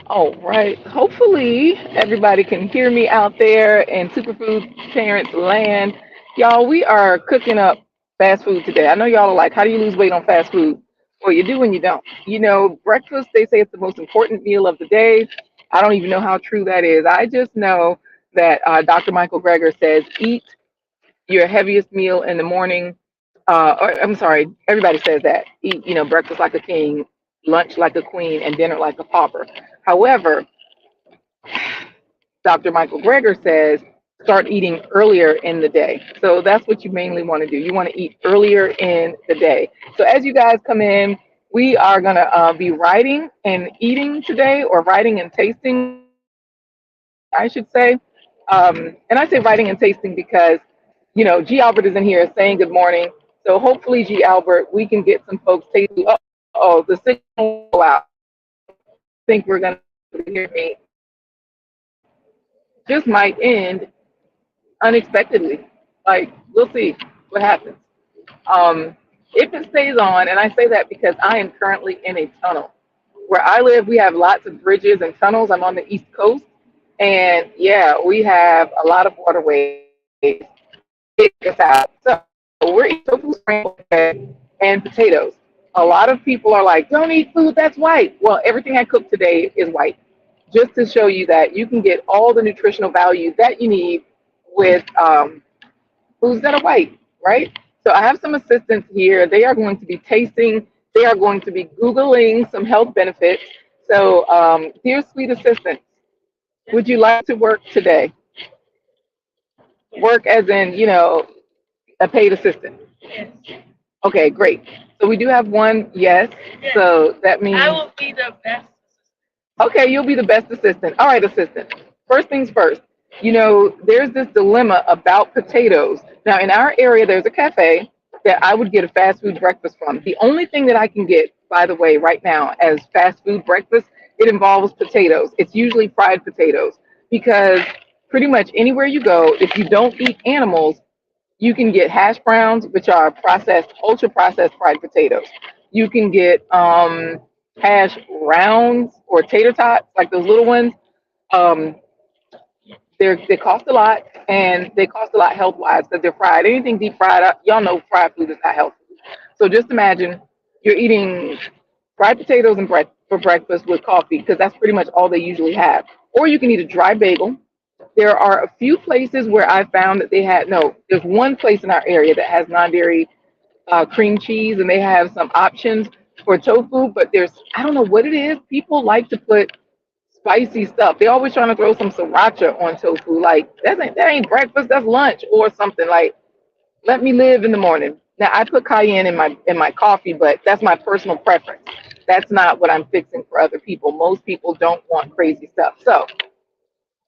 All right. Hopefully, everybody can hear me out there in Superfood Parents Land. Y'all, we are cooking up fast food today. I know y'all are like, how do you lose weight on fast food? Well, you do and you don't. You know, breakfast, they say it's the most important meal of the day. I don't even know how true that is. I just know that Dr. Michael Greger says, eat your heaviest meal in the morning. Or, I'm sorry, everybody says that. Eat, breakfast like a king, lunch like a queen, and dinner like a pauper. However, Dr. Michael Greger says start eating earlier in the day. So that's what you mainly want to do. You want to eat earlier in the day. So as you guys come in, we are going to be writing and eating today, or writing and tasting, I should say. And I say writing and tasting because, G. Albert is in here saying good morning. So hopefully, G. Albert, we can get some folks tasting. Oh, the signal will go out. I think we're going to hear me. Just might end unexpectedly. Like, we'll see what happens. Um, if it stays on, and I say that because I am currently in a tunnel. Where I live, we have lots of bridges and tunnels. I'm on the East Coast. And yeah, we have a lot of waterways. Take us out. So we're eating tofu scrambled egg and potatoes. A lot of people are like, don't eat food that's white. Well, everything I cook today is white, just to show you that you can get all the nutritional value that you need with foods that are white, right? So I have some assistants here. They are going to be tasting, they are going to be Googling some health benefits. So, dear sweet assistant, would you like to work today? Work as in, a paid assistant. Yes. Okay, great. So we do have one yes. Yes. So that means, I will be the best. okay, you'll be the best assistant. All right, assistant. First things first, there's this dilemma about potatoes. Now, in our area, there's a cafe that I would get a fast food breakfast from. The only thing that I can get, by the way, right now as fast food breakfast, it involves potatoes. It's usually fried potatoes because pretty much anywhere you go, if you don't eat animals, you can get hash browns, which are processed, ultra processed fried potatoes. You can get hash rounds or tater tots, like those little ones. Um, they cost a lot, and they cost a lot health wise because they're fried. Anything deep fried, y'all know fried food is not healthy. So just imagine you're eating fried potatoes and bread for breakfast with coffee because that's pretty much all they usually have. Or you can eat a dry bagel. There are a few places where I found that they had no. There's one place in our area that has non-dairy cream cheese, and they have some options for tofu. But there's I don't know what it is. People like to put spicy stuff. They always trying to throw some sriracha on tofu. Like that ain't breakfast. That's lunch or something. Like let me live in the morning. Now I put cayenne in my coffee, but that's my personal preference. That's not what I'm fixing for other people. Most people don't want crazy stuff. So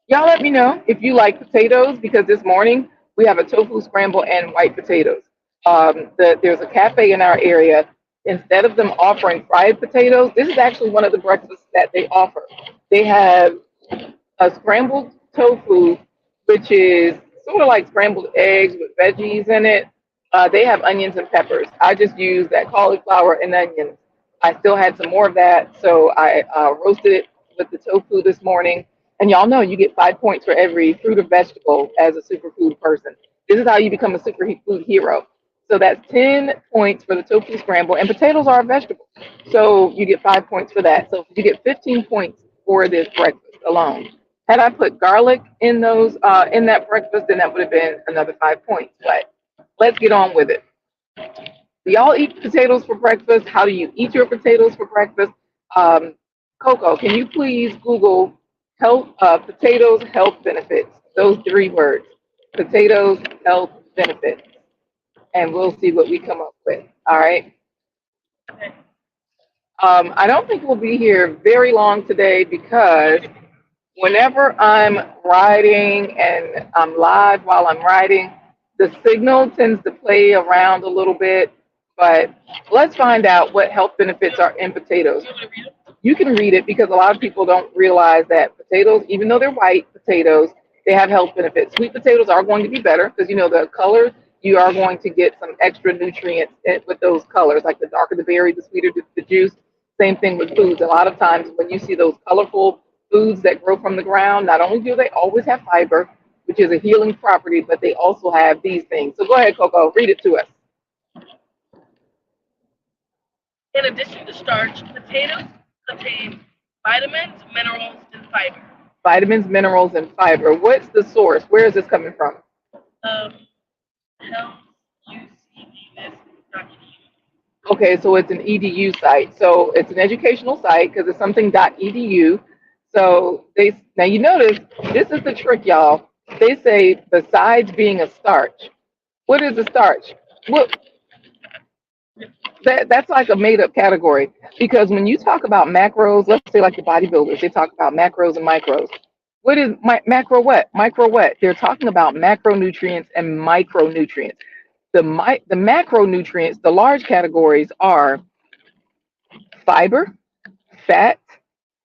y'all let me know if you like potatoes because this morning we have a tofu scramble and white potatoes. There's a cafe in our area. Instead of them offering fried potatoes, this is actually one of the breakfasts that they offer. They have a scrambled tofu, which is sort of like scrambled eggs with veggies in it. They have onions and peppers. I just used that cauliflower and onions. I still had some more of that, so I roasted it with the tofu this morning. And y'all know you get 5 points for every fruit or vegetable as a superfood person. This is how you become a superfood hero. So that's 10 points for the tofu scramble, and potatoes are a vegetable. So you get 5 points for that. So you get 15 points for this breakfast alone. Had I put garlic in that breakfast, then that would have been another 5 points. But let's get on with it. Do y'all eat potatoes for breakfast? How do you eat your potatoes for breakfast? Um, Coco, can you please Google potatoes health benefits? Those three words, potatoes health benefits, and we'll see what we come up with. All right. I don't think we'll be here very long today because whenever I'm riding and I'm live while I'm riding, the signal tends to play around a little bit. But let's find out what health benefits are in potatoes. You can read it because a lot of people don't realize that potatoes, even though they're white potatoes, they have health benefits. Sweet potatoes are going to be better because the color, you are going to get some extra nutrients with those colors. Like the darker the berry, the sweeter the juice. Same thing with foods. A lot of times when you see those colorful foods that grow from the ground, not only do they always have fiber, which is a healing property, but they also have these things. So go ahead, Coco, read it to us. In addition to starch, potatoes contain vitamins, minerals, and fiber. Vitamins, minerals, and fiber. What's the source? Where is this coming from? Um, Helps UCDS document. Okay, so it's an EDU site. So it's an educational site because it's something .edu. So they now you notice this is the trick, y'all. They say besides being a starch, what is a starch? What that's like a made up category because when you talk about macros, let's say like the bodybuilders, they talk about macros and micros. What is macro what? Micro what? They're talking about macronutrients and micronutrients. The macronutrients, the large categories are fiber, fat,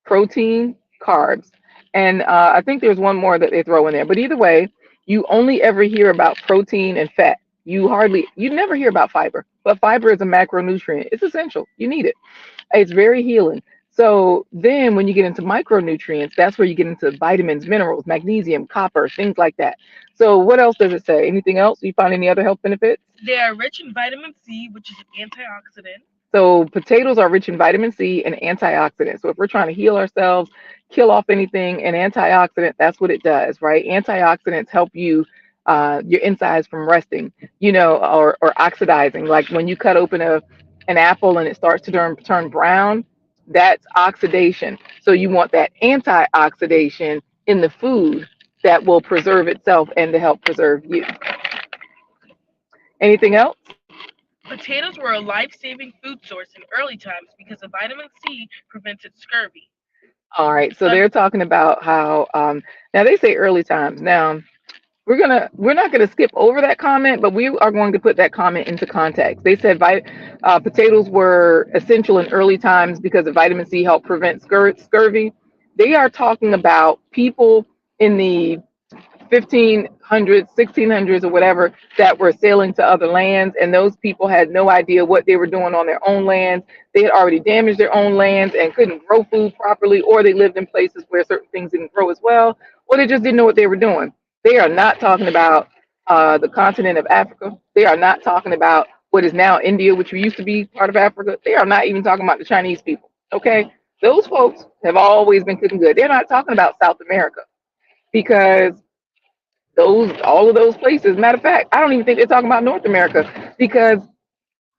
protein, carbs. And I think there's one more that they throw in there. But either way, you only ever hear about protein and fat. You never hear about fiber. But fiber is a macronutrient. It's essential. You need it. It's very healing. So then when you get into micronutrients, that's where you get into vitamins, minerals, magnesium, copper, things like that. So what else does it say? Anything else? You find any other health benefits? They are rich in vitamin C, which is an antioxidant. So potatoes are rich in vitamin C and antioxidants. So if we're trying to heal ourselves, kill off anything, an antioxidant, that's what it does, right? Antioxidants help you your insides from resting, or oxidizing. Like when you cut open an apple and it starts to turn brown, that's oxidation. So you want that antioxidation in the food that will preserve itself and to help preserve you. Anything else? Potatoes were a life-saving food source in early times because of vitamin C prevented scurvy. All right, so Uh, they're talking about how now they say early times. Now we're not gonna skip over that comment, but we are going to put that comment into context. They said potatoes were essential in early times because of vitamin C helped prevent scurvy. They are talking about people in the 1500s, 1600s, or whatever that were sailing to other lands, and those people had no idea what they were doing on their own lands. They had already damaged their own lands and couldn't grow food properly, or they lived in places where certain things didn't grow as well, or they just didn't know what they were doing. They are not talking about the continent of Africa. They are not talking about what is now India, which used to be part of Africa. They are not even talking about the Chinese people. Okay, those folks have always been cooking good. They're not talking about South America because those all of those places. Matter of fact, I don't even think they're talking about North America because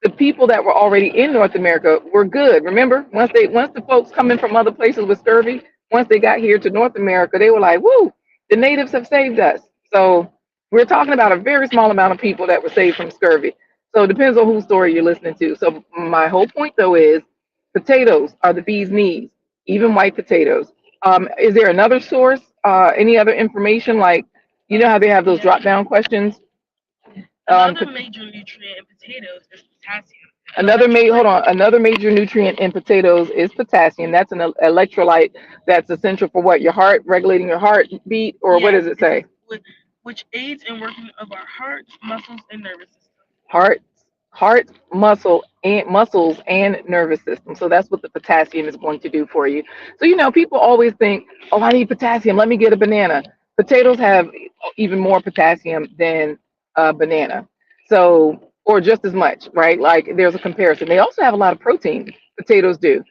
the people that were already in North America were good. Remember, once the folks coming from other places with scurvy, once they got here to North America, they were like, "Woo, the natives have saved us." So we're talking about a very small amount of people that were saved from scurvy. So it depends on whose story you're listening to. So my whole point though is potatoes are the bee's knees, even white potatoes. Is there another source? Any other information like how they have those yeah. drop down questions? Um, Another major nutrient in potatoes is potassium, an Another hold electrolyte. on. Another major nutrient in potatoes is potassium. That's an electrolyte that's essential for what? Your heart, regulating your heartbeat, or what Yes, does it say? which aids in working of our hearts, muscles, and nervous system. Heart, muscles and nervous system. So that's what the potassium is going to do for you. So people always think, oh, I need potassium. Let me get a banana. Potatoes have even more potassium than a banana. So, or just as much, right? Like there's a comparison. They also have a lot of protein. Potatoes do.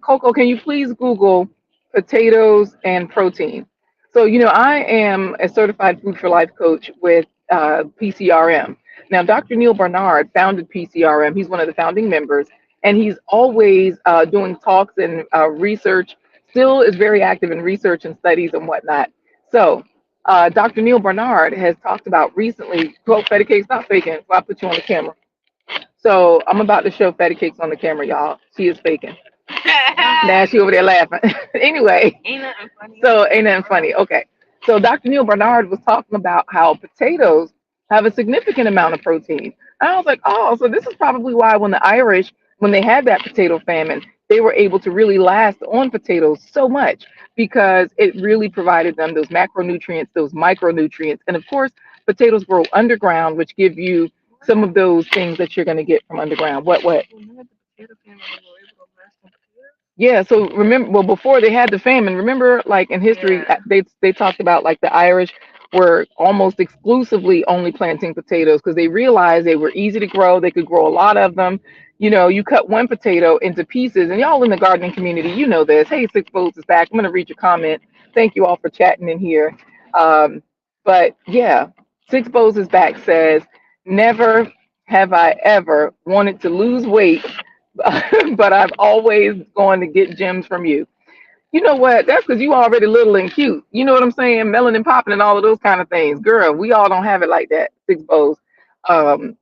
Coco, can you please Google potatoes and protein? So, I am a certified food for life coach with PCRM. Now, Dr. Neil Barnard founded PCRM. He's one of the founding members, and he's always doing talks and research, still is very active in research and studies and whatnot. So, Dr. Neil Barnard has talked about recently, quote, Fetty Cakes not faking, so I put you on the camera. So, I'm about to show Fetty Cakes on the camera, y'all. She is faking. Now she over there laughing. Anyway, Ain't nothing funny so ain't nothing funny. Okay. So Dr. Neil Barnard was talking about how potatoes have a significant amount of protein. And I was like, oh, so this is probably why when the Irish, when they had that potato famine, they were able to really last on potatoes so much because it really provided them those macronutrients, those micronutrients. And of course, potatoes grow underground, which give you some of those things that you're going to get from underground. What? when they had the potato famine, they were able to last on potatoes. Yeah, so remember, well, before they had the famine, remember, like in history, Yeah. they talked about like the Irish were almost exclusively only planting potatoes because they realized they were easy to grow. They could grow a lot of them. You know, you cut one potato into pieces, and y'all in the gardening community, you know this. Hey, Six Bowls is back. I'm gonna read your comment. Thank you all for chatting in here. Um, but yeah, Six Bowls is back. Says, never have I ever wanted to lose weight but I've always gone to get gems from you. You know what? That's because you already little and cute. You know what I'm saying? Melanin popping and all of those kind of things. Girl, we all don't have it like that. Six bows. Um,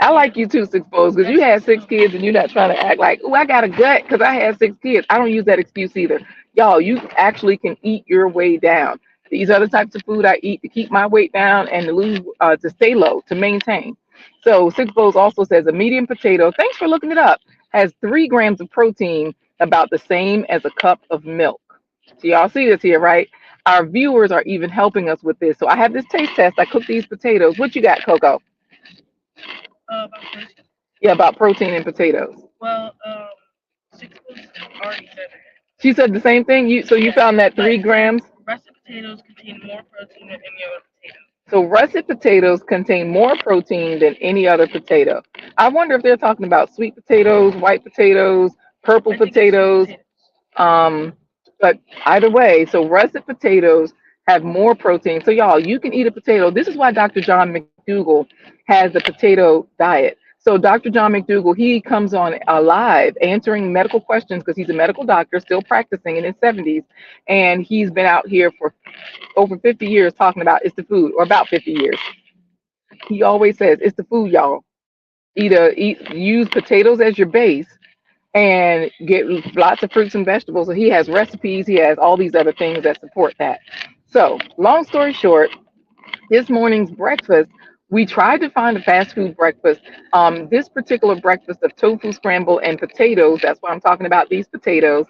I Yeah. like you too, Six Bows, because you That's had just six kids and you're not trying to act like, oh, I got a gut because I had six kids. I don't use that excuse either. Y'all, you actually can eat your way down. These are the types of food I eat to keep my weight down and to lose, to stay low, to maintain. So Six Bowls also says a medium potato, thanks for looking it up, has 3 grams of protein, about the same as a cup of milk. So y'all see this here, right? Our viewers are even helping us with this. So I have this taste test. I cooked these potatoes. What you got, Coco? about protein. Yeah, about protein in potatoes. Well, Six Foods already said it. She said the same thing. You Yes, found that but three it says grams. russet potatoes contain more protein than any other potato. So russet potatoes contain more protein than any other potato. I wonder if they're talking about sweet potatoes, white potatoes, purple I think it's sweet potatoes. potatoes. Um, but either way, so russet potatoes have more protein. So y'all, you can eat a potato. This is why Dr. John McDougall has the potato diet. So Dr. John McDougall, he comes on live answering medical questions because he's a medical doctor, still practicing in his 70s, and he's been out here for over 50 years talking about it's the food, or about 50 years. He always says it's the food, y'all. Either use potatoes as your base and get lots of fruits and vegetables. So he has recipes, he has all these other things that support that. So, long story short, this morning's breakfast, we tried to find a fast food breakfast. This particular breakfast of tofu scramble and potatoes, that's why I'm talking about these potatoes.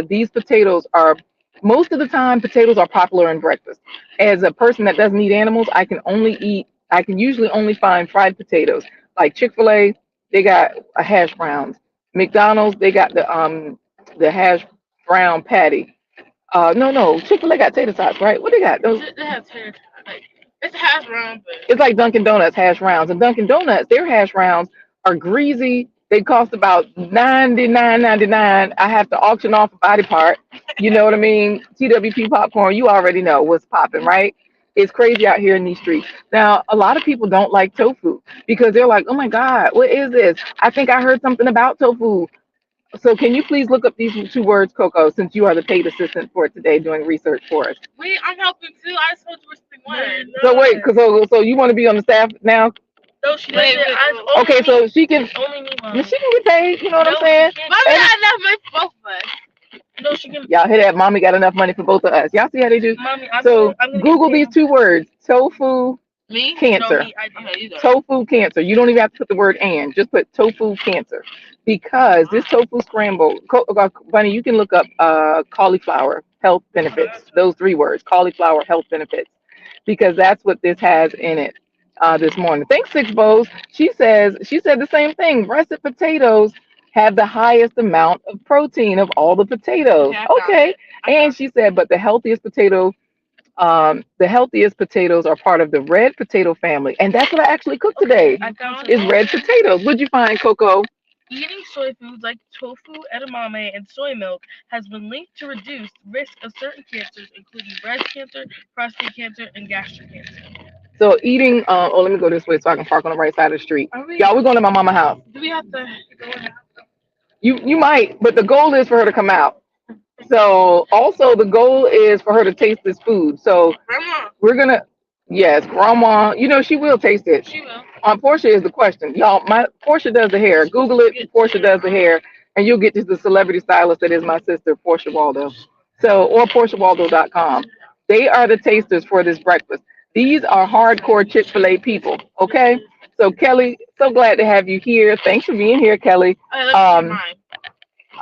These potatoes are, most of the time, potatoes are popular in breakfast. As a person that doesn't eat animals, I can usually only find fried potatoes. Like Chick-fil-A, they got a hash browns. McDonald's, they got the hash brown patty. No, Chick-fil-A got tater tots, right? What they got? Those, It has hair. Like it's a hash brown, but it's like Dunkin' Donuts hash rounds. And Dunkin' Donuts, their hash rounds are greasy. They cost about 99.99. I have to auction off a body part. You know what I mean? TWP popcorn, you already know what's popping, right? It's crazy out here in these streets. Now, a lot of people don't like tofu because they're like, oh my God, what is this? I think I heard something about tofu. So can you please look up these 2 words, Coco, since you are the paid assistant for today doing research for us? wait, I'm helping too. I just told you what's the one. So wait, so you want to be on the staff now? No, she doesn't. Only Okay, me. so she can, It's only me, she mommy. can get paid. You know what I'm No, saying? she can't. Mommy And got enough money for both of us. No, she can. y'all hear that? Mommy got enough money for both of us. Y'all see how they do? Mommy, So I'm gonna get Google paid these on 2 words: tofu Me? No, cancer. me, I do. Okay, you go. Tofu cancer. You don't even have to put the word "and." Just put tofu cancer, because this tofu scramble. Bunny, you can look up cauliflower health benefits. Those 3 words: cauliflower health benefits, because that's what this has in it. This morning. Thanks, Six Bows. She said the same thing. Russet potatoes have the highest amount of protein of all the potatoes. Okay, I found Okay. it. I And found she said, but the healthiest potatoes are part of the red potato family. And that's what I actually cooked Okay, today I found is it. red potatoes. What'd you find, Coco? Eating soy foods like tofu, edamame, and soy milk has been linked to reduced risk of certain cancers, including breast cancer, prostate cancer, and gastric cancer. So eating, let me go this way so I can park on the right side of the street. Are we? Y'all, we're going to my mama house. Do we have to go in? You might, but the goal is for her to come out. So also the goal is for her to taste this food. So Grandma, we're gonna, yes, grandma, she will taste it. she will. Portia is the question. Y'all, my Portia does the hair. Google it, Portia does the hair, and you'll get to the celebrity stylist that is my sister, Portia Waldo. So, or PortiaWaldo.com. They are the tasters for this breakfast. These are hardcore Chick-fil-A people, okay? So, Kelly, so glad to have you here. Thanks for being here, Kelly. Okay, let me see Um, mine.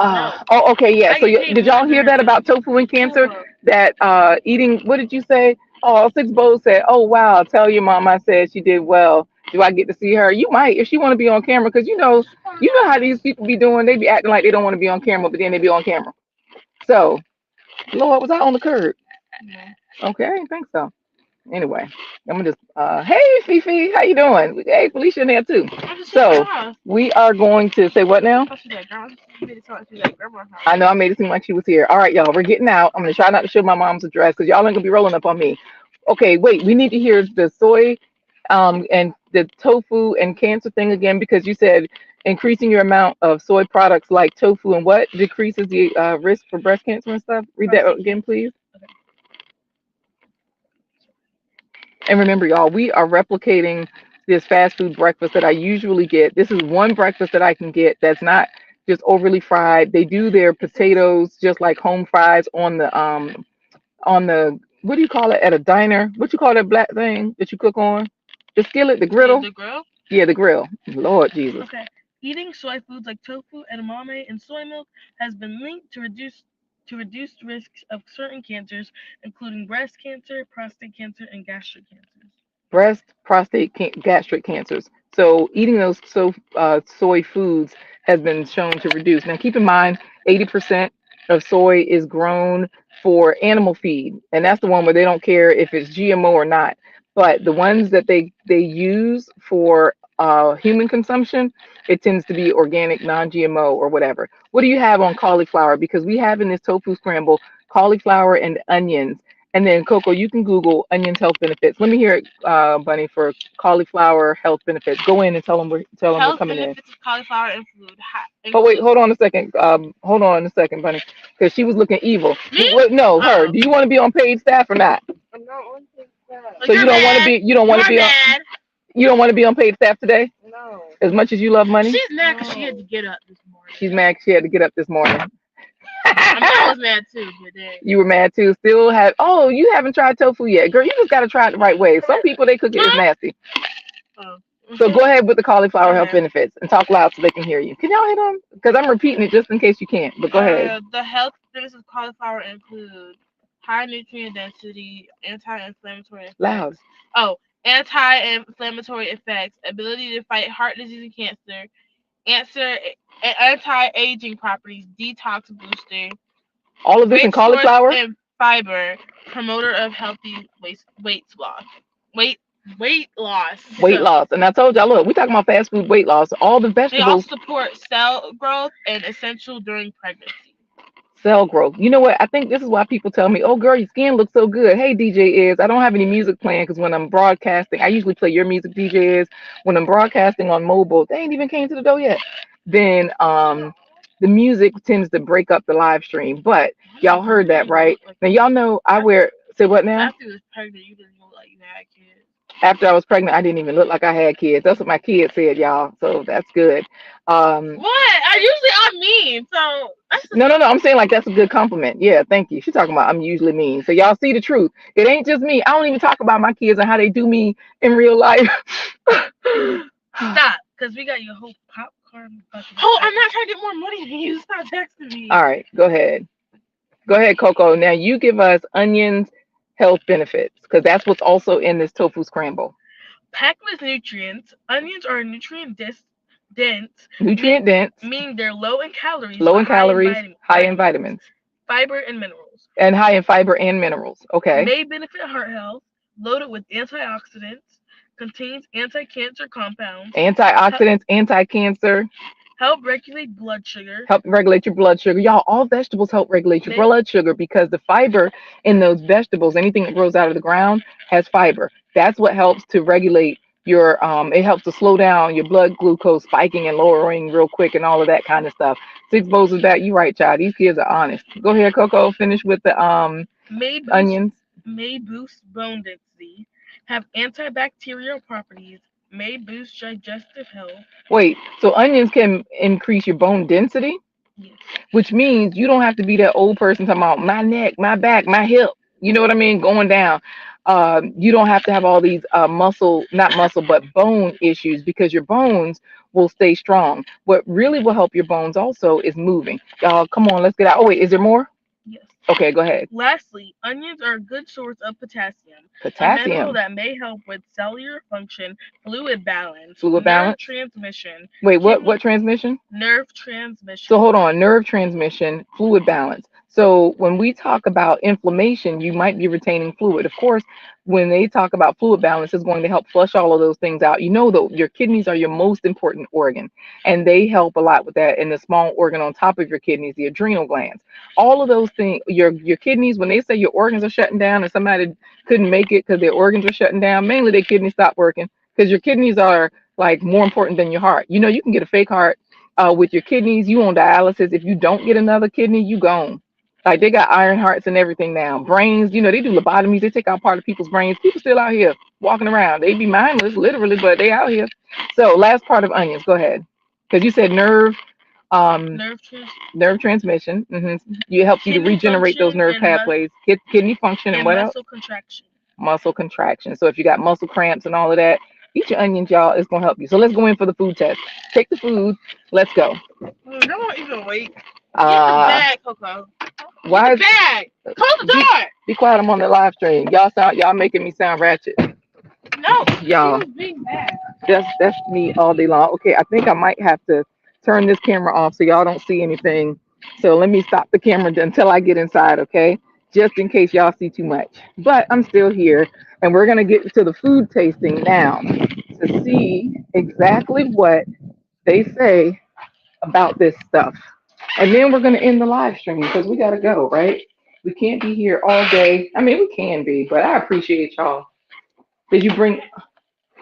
No, okay, yeah. I So, get paid did more y'all than hear her. that about tofu and cancer? Hold up. That eating, what did you say? Oh, Six Bowls said, oh, wow, tell your mom I said she did well. Do I get to see her? You might if she want to be on camera, because you know how these people be doing. They be acting like they don't want to be on camera, but then they be on camera. So, Lord, was I on the curb? No. Okay, I didn't think so. Anyway, I'm gonna just hey Fifi, how you doing? Hey Felicia in there too. I just said So grandma. we are going to say what now? I should say grandma. You made it sound like she's at grandma's house. I know I made it seem like she was here. All right, y'all, we're getting out. I'm gonna try not to show my mom's address because y'all ain't gonna be rolling up on me. Okay, wait, we need to hear the soy, and the tofu and cancer thing again because you said increasing your amount of soy products like tofu and what decreases the risk for breast cancer and stuff. Read that Prostate again, cancer. please. Okay. And remember, y'all, we are replicating this fast food breakfast that I usually get. This is one breakfast that I can get that's not just overly fried. They do their potatoes just like home fries on the what do you call it at a diner? What you call that black thing that you cook on? The skillet, the Yeah, griddle? the grill. Yeah, the grill. Lord Jesus. Okay. Eating soy foods like tofu, edamame, and soy milk has been linked to reduced risks of certain cancers, including breast cancer, prostate cancer, and gastric cancers. Breast, prostate, gastric cancers. So eating those soy foods has been shown to reduce. Now keep in mind, 80% of soy is grown for animal feed, and that's the one where they don't care if it's GMO or not. But the ones that they use for human consumption, it tends to be organic, non-GMO or whatever. What do you have on cauliflower? Because we have in this tofu scramble cauliflower and onions. And then Coco, you can Google onions health benefits. Let me hear it, Bunny, for cauliflower health benefits. Go in and tell them we're Health coming in. benefits of cauliflower include Oh wait, include hold on a second. Hold on a second, Bunny, because she was looking evil. me. Wait, no, her. Oh, Do you want to be on paid staff or not? I'm not on TikTok. So you You're don't want to mad. be. You don't want to You're be on. mad. You don't want to be on paid staff today, No. as much as you love money. She's mad because she had to get up this morning. She's mad 'cause she had to get up this morning. I mean, I was mad too, but then You were mad too. Still have. Oh, you haven't tried tofu yet, girl. You just gotta try it the right way. Some people they cook it is Huh? nasty. Oh. So go ahead with the cauliflower health Okay. benefits and talk loud so they can hear you. Can y'all hear them? Because I'm repeating it just in case you can't. But go ahead. The health benefits of cauliflower include high nutrient density, anti-inflammatory Loud. effects. Oh, anti-inflammatory effects, ability to fight heart disease and cancer, answer anti-aging properties, detox booster, All of this in great source cauliflower? in fiber, promoter of healthy weight loss. Weight weight loss. Weight So loss. And I told y'all, look, we're talking about fast food weight loss. All the they also vegetables, support cell growth and essential during pregnancy. cell growth. You know what? I think this is why people tell me, oh, girl, your skin looks so good. Hey, DJ is. I don't have any music playing because when I'm broadcasting, I usually play your music, DJ is. When I'm broadcasting on mobile, they ain't even came to the door yet. Then the music tends to break up the live stream. But y'all heard that, right? Now, y'all know I wear, say what now? After you was pregnant, you didn't look like you had kids. After I was pregnant, I didn't even look like I had kids. That's what my kids said, y'all. So that's good. What? I'm mean. So that's No, no, no. I'm saying like that's a good compliment. Yeah, thank you. She's talking about I'm usually mean. So y'all see the truth. It ain't just me. I don't even talk about my kids and how they do me in real life. Stop, because we got your whole popcorn bucket. oh, I'm not trying to get more money than you. Stop texting me. All right, go ahead. Go ahead, Coco. Now you give us onions health benefits because that's what's also in this tofu scramble. Packed with nutrients, onions are dense, Nutrient dense, meaning they're low in calories, low but in calories, high in vitamins, vitamins, fiber, and minerals. and high in fiber and minerals. Okay. May benefit heart health, loaded with antioxidants, contains anti-cancer compounds, Antioxidants, anti-cancer, help regulate blood sugar. help regulate your blood sugar. Y'all, all vegetables help regulate your They, blood sugar because the fiber in those vegetables, anything that grows out of the ground, has fiber. That's what helps to regulate your it helps to slow down your blood glucose spiking and lowering real quick and all of that kind of stuff. Six bowls of that. You right, child. These kids are honest. Go ahead, Coco. Finish with the may boost onions. may boost bone density, have antibacterial properties, may boost digestive health. Wait, so onions can increase your bone density, Yes. which means you don't have to be that old person talking about my neck, my back, my hip. You know what I mean? Going down. You don't have to have all these not muscle, but bone issues because your bones will stay strong. What really will help your bones also is moving. Y'all, come on, let's get out. Oh, wait, is there more? Yes. Okay, go ahead. Lastly, onions are a good source of potassium, a mineral Potassium. that may help with cellular function, fluid balance, Fluid nerve balance. transmission, Wait, what kidney transmission? nerve So transmission. hold on, nerve transmission, fluid balance. So when we talk about inflammation, you might be retaining fluid. Of course, when they talk about fluid balance, it's going to help flush all of those things out. You know, though, your kidneys are your most important organ, and they help a lot with that. And the small organ on top of your kidneys, the adrenal glands, all of those things. Your kidneys, when they say your organs are shutting down, and somebody couldn't make it because their organs are shutting down, mainly their kidneys stopped working because your kidneys are like more important than your heart. You know, you can get a fake heart with your kidneys. You on dialysis. If you don't get another kidney, you gone. Like they got iron hearts and everything now. Brains, you know, they do lobotomies. They take out part of people's brains. People still out here walking around. They be mindless, literally, but they out here. So last part of onions. Go ahead, because you said um, Nerve trans- nerve transmission. You helps you to Kidney regenerate those function nerve pathways. Kidney function and and what else? muscle contraction. Muscle contraction. So if you got muscle cramps and all of that, eat your onions, y'all. It's gonna help you. So let's go in for the food test. Take the food. Let's go. Don't want even wait. Get the Uh, bag, Coco. Get why the is bag. Close the be, door. be quiet? I'm on the live stream. Y'all making me sound ratchet. No, she Y'all, was being bad. that's me all day long. Okay, I think I might have to turn this camera off so y'all don't see anything. So let me stop the camera until I get inside, okay? Just in case y'all see too much. But I'm still here, and we're gonna get to the food tasting now to see exactly what they say about this stuff. And then we're gonna end the live stream because we gotta go, right? We can't be here all day. I mean, we can be, but I appreciate y'all. Did you bring?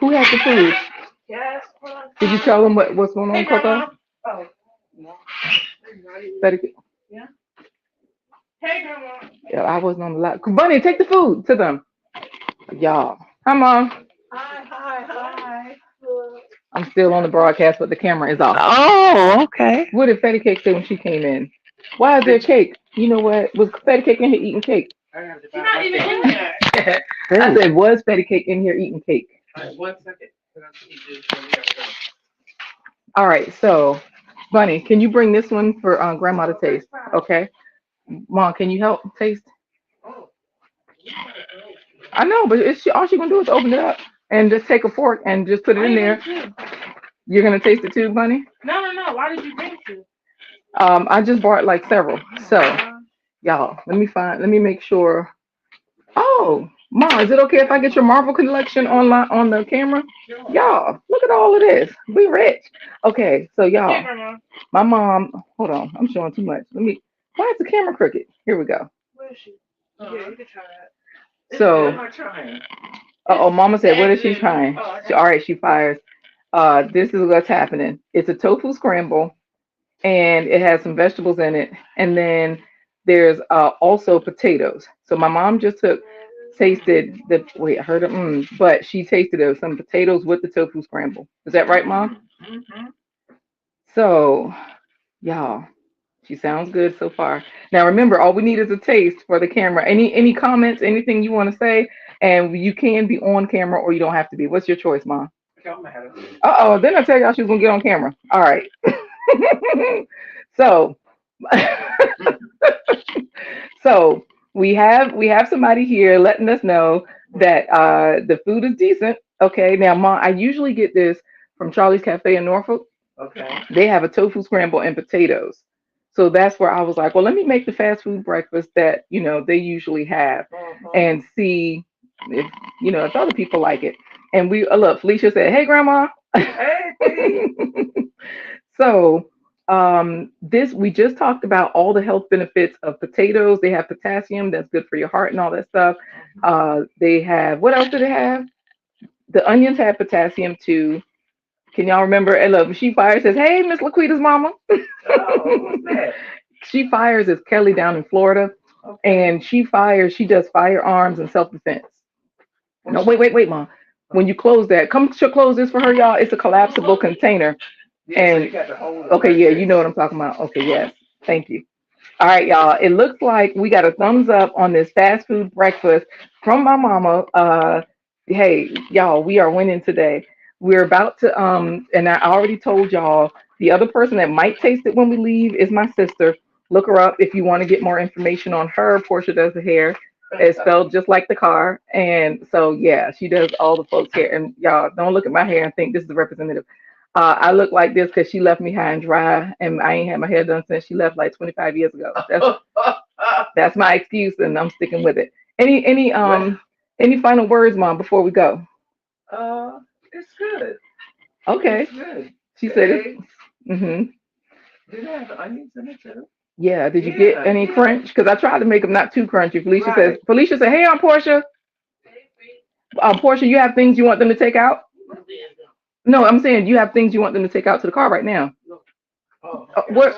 Who has the food? Yes. Did you tell them what's going on, Hey, Coco? Grandma. Oh, no. Better, Yeah. Hey, Grandma. yeah, I wasn't on the live. Bunny, take the food to them, y'all. Hi, Mom. Hi, hi, hi. I'm still on the broadcast, but the camera is off. Oh, okay. What did Fetty Cake say when she came in? Why is there cake? You know what? Was Fetty Cake in here eating cake? She's not even in there. I said, was Fetty Cake in here eating cake? One second. All right, so Bunny, can you bring this one for Grandma to taste? Okay. Mom, can you help taste? I know, but all she gonna do is open it up and just take a fork and just put it in there. You're gonna taste it too, Bunny? No. Why did you bring two? I just bought like several. So y'all, let me make sure. Oh, Mom, is it okay if I get your Marvel collection online on the camera? Y'all, look at all of this. We rich. Okay, so Here, y'all, Grandma. my mom. Hold on, I'm showing too much. Let me. Why is the camera crooked? Here we go. Where is she? Yeah, you can try that. So, I'm not trying. oh, Mama said, what is she Exit. trying? Oh, okay. All right, she fires. This is what's happening. It's a tofu scramble, and it has some vegetables in it, and then there's also potatoes. So my mom just tasted the wait, I heard it, but she tasted some potatoes with the tofu scramble. Is that right, Mom? Mm-hmm. So, y'all, she sounds good so far. Now remember, all we need is a taste for the camera. Any comments, anything you want to say, and you can be on camera or you don't have to be. What's your choice, Mom? Uh-oh, then I tell y'all she was gonna get on camera. All right. So so we have somebody here letting us know that the food is decent. Okay, now Mom, I usually get this from Charlie's Cafe in Norfolk. Okay. They have a tofu scramble and potatoes. So that's where I was like, well, let me make the fast food breakfast that, they usually have and see if, if other people like it. And look, Felicia said, hey, Grandma. Hey. So this we just talked about all the health benefits of potatoes. They have potassium that's good for your heart and all that stuff. They have what else do they have? The onions have potassium too. Can y'all remember? And look, she fires says, "Hey, Miss LaQuita's mama." Oh, what's that? She fires is Kelly down in Florida, Okay. and she does firearms and self defense. No, wait, Mom. When you close that, come to close this for her, y'all. It's a collapsible container. Yeah, so And you got to hold it okay, right yeah, there. you know what I'm talking about. Okay, yes, thank you. All right, y'all. It looks like we got a thumbs up on this fast food breakfast from my mama. Hey, y'all, we are winning today. We're about to and I already told y'all the other person that might taste it when we leave is my sister. Look her up if you want to get more information on her. Portia does the hair. It's spelled just like the car. And so, yeah, she does all the folks' hair. And y'all, don't look at my hair and think this is a representative. I look like this because she left me high and dry, and I ain't had my hair done since she left like 25 years ago. That's my excuse, and I'm sticking with it. Any final words, Mom, before we go? It's good. Okay. It's good. She said it. Mm-hmm. Did it have the onions in it too? Yeah. Did you get any crunch? Because I tried to make them not too crunchy. Felicia said, "Hey, I'm Portia. Portia, you have things you want them to take out?" No, I'm saying you have things you want them to take out to the car right now. What?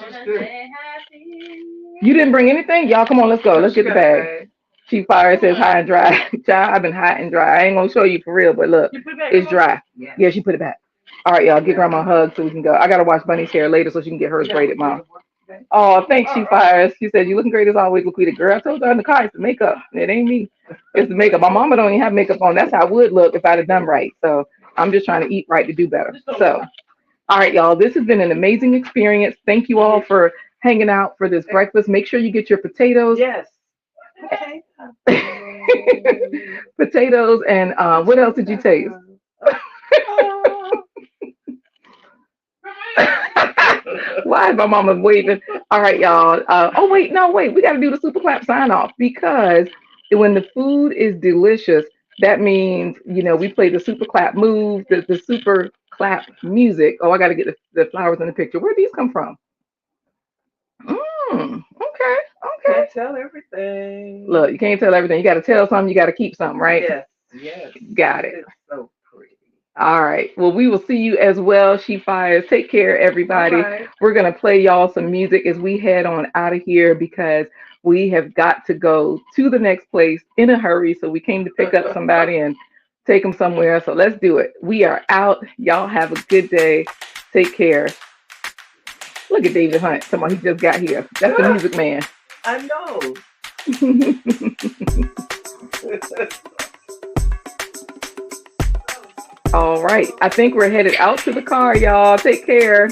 You didn't bring anything? Y'all, come on, let's go. Let's get the bag. She fire says high and dry. Child, I've been hot and dry. I ain't gonna show you for real, but look, it's dry. Yeah, she put it back. All right, y'all, give grandma a hug so we can go. I gotta wash Bunny's hair later so she can get hers braided, Mom. Oh, thanks, she fires. She said, "You looking great as always, LaQuita." Girl, I told her in the car, it's the makeup. It ain't me. It's the makeup. My mama don't even have makeup on. That's how I would look if I'd have done right. So I'm just trying to eat right to do better. So, all right, y'all, this has been an amazing experience. Thank you all for hanging out for this breakfast. Make sure you get your potatoes. Yes. Potatoes and what else did you taste? Why is my mama waving? All right, y'all. Wait. We got to do the super clap sign off because when the food is delicious, that means, we play the super clap move, the super clap music. Oh, I got to get the flowers in the picture. Where these come from? Okay. Can't tell everything. Look, you can't tell everything. You got to tell something. You got to keep something, right? Yes. Got it. It's so pretty. All right. Well, we will see you as well. She fires. Take care, everybody. Right. We're going to play y'all some music as we head on out of here because we have got to go to the next place in a hurry. So we came to pick up somebody and take them somewhere. So let's do it. We are out. Y'all have a good day. Take care. Look at David Hunt. Someone he just got here. That's the music man. I know. All right. I think we're headed out to the car, y'all. Take care.